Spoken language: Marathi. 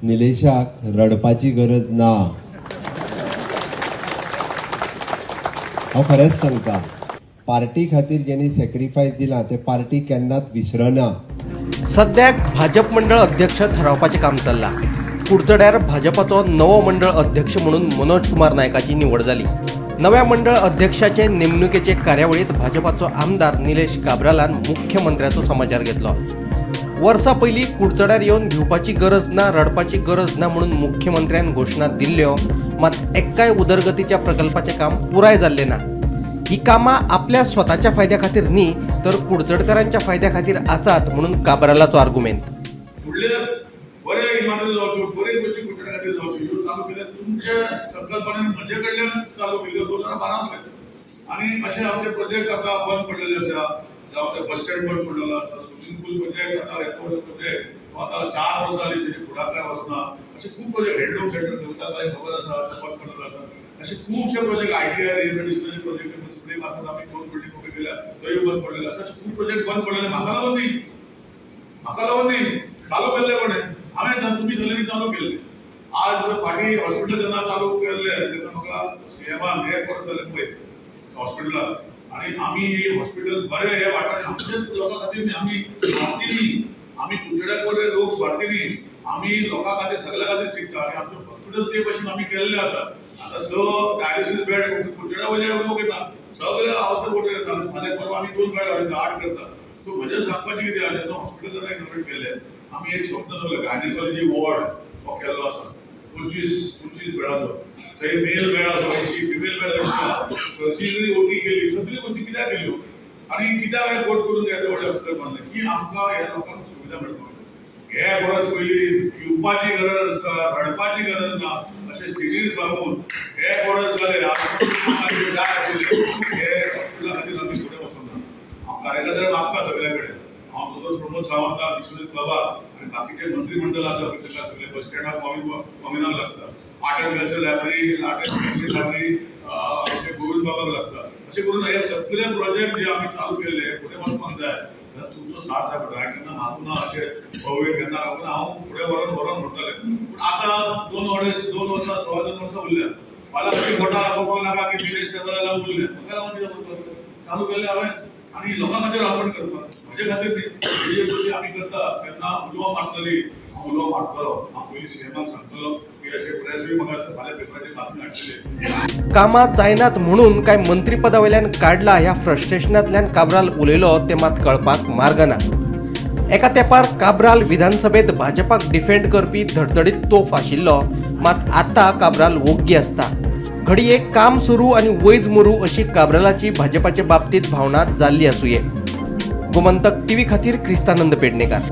निलेशाक रडपाची गरज ना। हांव खरेंच सांगता, पार्टी खातीर जेणी सॅक्रिफायस दिला ते पार्टी केन्नाच विसरना। सद्याक भाजप मंडळ अध्यक्ष ठरवपाचें काम चल्लां। कुडचड्यार भाजपाचो नवो मंडळ अध्यक्ष म्हणून मनोज कुमार नायकाची निवड जाली। नव्या मंडळ अध्यक्षाचे नेमणुकेचे कार्यावळीत भाजपाचो आमदार निलेश काब्रालान मुख्यमंत्र्याचो समाचार घेतलो। वर्सा पयलीं कुडचड्यार येवन भिवपाची गरज ना, रडपाची गरज ना म्हणून मुख्यमंत्र्यान घोशणा दिल्ल्यो, मात एक्काय उदरगतीच्या प्रकल्पाचें काम पुराय जाल्लें ना। ही कामां आपल्या स्वताच्या फायद्या खातीर न्ही, तर कुडचडकरांच्या फायद्या खातीर आसात म्हणून काब्रालाचो आर्ग्युमेंट। बरे इमारती जावच्यो, बरे गोष्टी कुडचड्या खातीर जावच्यो, ह्यो चालू केल्या तुमच्या संकल्पनेन म्हजे कडल्यान चालू केल्यो 2012 आनी अशे आमचे प्रोजेक्ट आतां बंद पडलेले आसा। जावं ते बस स्टँड बंद पडलेलो आसा, स्विमींग पूल प्रोजेक्ट आतां एअरपोर्ट प्रोजेक्ट आतां 4 वर्सां जालीं तेजे फुडाकार वचना। अशे खूब प्रोजेक्ट हँडलूम सेंटर कविताबाई खबर आसा ते बंद पडलेलो आसा। अशे खुबशे प्रोजेक्ट आयटीआय रिहॅबिलिटेशन प्रोजेक्ट मुन्सिपली मार्फत आमी 2 बिल्डिंग उबे केल्या, थंय बंद पडलेले आसा। अशे खूब प्रोजेक्ट बंद पडलेले म्हाका लागून न्ही चालू केल्ले कोणे? हांवें तुमी सगळ्यांनी चालू केल्ले। आज फाटीं हॉस्पिटल जेन्ना चालू केल्ले तेन्ना म्हाका सीएमान हे परत जालें पळय हॉस्पिटलाक, आनी आमी हॉस्पिटल बरें हे वाठारांत आमचेच लोकां खातीर न्ही, आमी स्वार्थी न्ही, आमी कुडचड्यार लोक स्वार्थी न्ही, आमी लोकां खातीर सगळ्या खातीर चिंतता आनी आमचें हॉस्पिटल ते भशेन आमी केल्लें आसा। आतां डायलिसीस बेड कुडचड्या वयले लोक येता, सगळे हावस बोट येता, फाल्यां परवा आमी 2 बेड हाडटा, 8 करता। सो म्हजें सांगपाचें कितें आहा, जेन्ना हॉस्पिटल जर इनोवेट केलें, आमी एक स्वप्न दवरलें गायनेकॉलॉजी वॉर्ड हो केल्लो आसा 25 बेडाचो, थंय मेल बेड आसा 80, फिमेल बेड 80, सर्जरी ओटी केली, सगळ्यो गोश्टी कित्याक केल्यो आनी कित्याक हे कोर्स करून येदे व्हडले हॉस्पिटल बांदले की आमकां ह्या लोकांक सुविधा मेळपाक जाय। हे गरज पयली पिवपाची गरज आसता, रडपाची गरज ना, अशें स्टेजीर सांगून हे गरज जाले हे हॉस्पिटला खातीर आमी फुडें वचूंक ना। कार्यकर्ते मागता सगळे कडेन, हांव दोतोर प्रमोद सावंत विश्वजीत बाबा आनी बाकीचे मंत्रिमंडळ आसा ताका सगळे बस स्टँडाक कॉमिनाक लागता, art end culture library, art end culture library अशें गोविंद बाबाक लागता। अशें करून हे सगळे प्रोजेक्ट जे आमी चालू केल्ले फुडें वचपाक जाय जाल्यार तुमचो साथ जाय पडटा। हांवें केन्ना मागूं ना अशें भव्य केन्ना लागून हांव फुडें व्हरोन म्हणटालें, पूण आतां 2 वर्सां 2 वर्सां उरल्या, फाल्यां अशी खोटा दाखोवपाक नाका की निलेश काब्राला उरले, म्हाका लागून कितें करपाक चालू केल्लें हांवें आनी लोकां खातीर अर्पण करपाक, म्हजे खातीर न्ही। जे गोश्टी आमी करता तेन्ना उलोवप मारतली, हांव उलोवप मारतलो, हांव पयलीं सीएमाक सांगतलो की अशें प्रेसूय म्हाका फाल्यां पेपराचेर बातमी हाडटले। कामां जायनात म्हणून काय मंत्रीपदा वयल्यान काडला ह्या फ्रस्ट्रेशनांतल्यान काब्राल उलयलो ते मात कळपाक मार्ग ना। एका तेंपार काब्राल विधानसभेत भाजपाक डिफेंड करपी धडधडीत तोफ आशिल्लो, मात आतां काब्राल ओग्गी आसता। घडये काम सुरू आनी वैज मरू अशी काब्रालाची भाजपाचे बाबतीत भावना जाल्ली आसुये। गोमंतक टीव्ही खातीर क्रिस्तानंद पेडणेकार।